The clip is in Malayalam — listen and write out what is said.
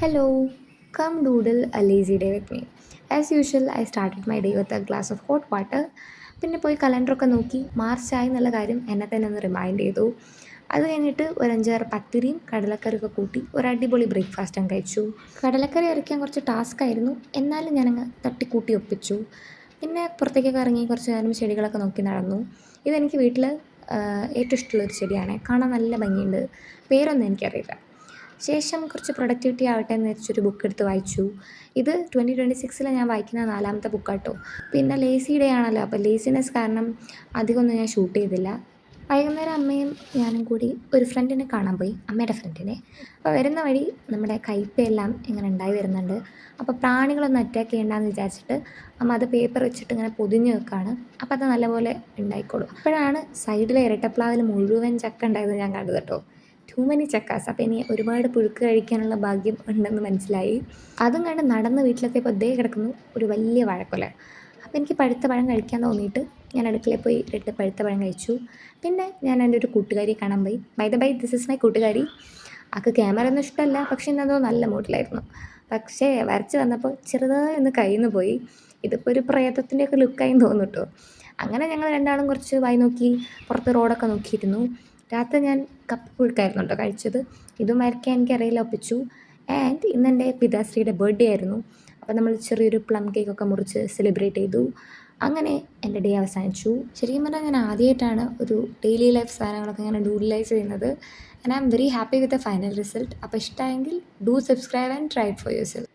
Hello, come doodle a lazy day with me. As usual, I started my day with a glass of hot water. പിന്നെ പോയി കലണ്ടറൊക്കെ നോക്കി മാർച്ചായി എന്നുള്ള കാര്യം എന്നെ തന്നെ ഒന്ന് റിമൈൻഡ് ചെയ്തു. അത് കഴിഞ്ഞിട്ട് ഒരു 5, 6 പത്തിരിയും കടലക്കറിയൊക്കെ കൂട്ടി ഒരു അടിപൊളി ബ്രേക്ക്ഫാസ്റ്റ് അങ്ങ് കഴിച്ചു. കടലക്കറി അരയ്ക്കാൻ കുറച്ച് ടാസ്ക് ആയിരുന്നു, എന്നാലും ഞാനങ്ങ് തട്ടിക്കൂട്ടി ഒപ്പിച്ചു. പിന്നെ പുറത്തേക്കൊക്കെ ഇറങ്ങി കുറച്ച് നേരം ചെടികളൊക്കെ നോക്കി നടന്നു. ഇതെനിക്ക് വീട്ടിൽ ഏറ്റവും ഇഷ്ടമുള്ളൊരു ചെടിയാണ്. കാണാൻ നല്ല ഭംഗിയുണ്ട്. പേരൊന്നും എനിക്കറിയില്ല. ശേഷം കുറച്ച് പ്രൊഡക്ടിവിറ്റി ആവട്ടെ എന്ന് വെച്ചൊരു ബുക്ക് എടുത്ത് വായിച്ചു. ഇത് 2026 ഞാൻ വായിക്കുന്ന 4ാമത്തെ ബുക്കാട്ടോ. പിന്നെ ലേസി ഡേ ആണല്ലോ, അപ്പോൾ ലേസിനെസ് കാരണം അധികമൊന്നും ഞാൻ ഷൂട്ട് ചെയ്തില്ല. വൈകുന്നേരം അമ്മയും ഞാനും കൂടി ഒരു ഫ്രണ്ടിനെ കാണാൻ പോയി, അമ്മയുടെ ഫ്രണ്ടിനെ. അപ്പോൾ വരുന്ന വഴി നമ്മുടെ കയ്പയെല്ലാം ഇങ്ങനെ ഉണ്ടായി വരുന്നുണ്ട്. അപ്പോൾ പ്രാണികളൊന്നും അറ്റാക്ക് ചെയ്യണ്ടെന്ന് വിചാരിച്ചിട്ട് അമ്മ അത് പേപ്പർ വെച്ചിട്ട് ഇങ്ങനെ പൊതിഞ്ഞ് വെക്കുകയാണ്. അപ്പോൾ അത് നല്ലപോലെ ഉണ്ടായിക്കോളും. അപ്പോഴാണ് സൈഡിലെ ഇരട്ടപ്ലാവിൽ മുഴുവൻ ചക്ക ഉണ്ടായത് ഞാൻ കണ്ടത് കേട്ടോ. ടു മെനി ചക്കാസ്. അപ്പോൾ ഇനി ഒരുപാട് പുഴുക്ക് കഴിക്കാനുള്ള ഭാഗ്യം ഉണ്ടെന്ന് മനസ്സിലായി. അതും കണ്ട് നടന്ന് വീട്ടിലെത്തിയപ്പോൾ ദേ കിടക്കുന്നു ഒരു വലിയ വാഴക്കൊല. അപ്പോൾ എനിക്ക് പഴുത്ത പഴം കഴിക്കാൻ തോന്നിയിട്ട് ഞാൻ അടുക്കളയിൽ പോയി 2 പഴുത്ത പഴം കഴിച്ചു. പിന്നെ ഞാൻ എൻ്റെ ഒരു കൂട്ടുകാരിയെ കാണാൻ പോയി. By the by, this is my കൂട്ടുകാരി. ആൾക്ക് ക്യാമറ ഒന്നും ഇഷ്ടമല്ല, പക്ഷേ ഇന്നതോ നല്ല മൂഡിലായിരുന്നു. പക്ഷേ വരച്ച് വന്നപ്പോൾ ചെറുതായി ഒന്ന് കയ്യിൽ നിന്ന് പോയി. ഇതിപ്പോൾ ഒരു പ്രേതത്തിൻ്റെയൊക്കെ ലുക്കായി തോന്നും കേട്ടോ. അങ്ങനെ ഞങ്ങൾ രണ്ടാളും കുറച്ച് വായി നോക്കി പുറത്ത് റോഡൊക്കെ നോക്കിയിരുന്നു. രാത്രി ഞാൻ കപ്പ പുഴുക്കായിരുന്നു കേട്ടോ കഴിച്ചത്. ഇതും വരയ്ക്കാൻ എനിക്കറിയില്ല, ഒപ്പിച്ചു. ആൻഡ് ഇന്നെൻ്റെ പിതാശ്രീയുടെ ബർത്ത്ഡേ ആയിരുന്നു. അപ്പോൾ നമ്മൾ ചെറിയൊരു പ്ലം കേക്കൊക്കെ മുറിച്ച് സെലിബ്രേറ്റ് ചെയ്തു. അങ്ങനെ എൻ്റെ ഡേ അവസാനിച്ചു. ശരിക്കും പറഞ്ഞാൽ ഞാൻ ആദ്യമായിട്ടാണ് ഒരു ഡെയിലി ലൈഫ് സാധനങ്ങളൊക്കെ ഇങ്ങനെ ഡൂഡിലൈസ് ചെയ്യുന്നത്. And I am very happy with the final result. അപ്പോൾ ഇഷ്ടമായെങ്കിൽ do subscribe and try it for your self.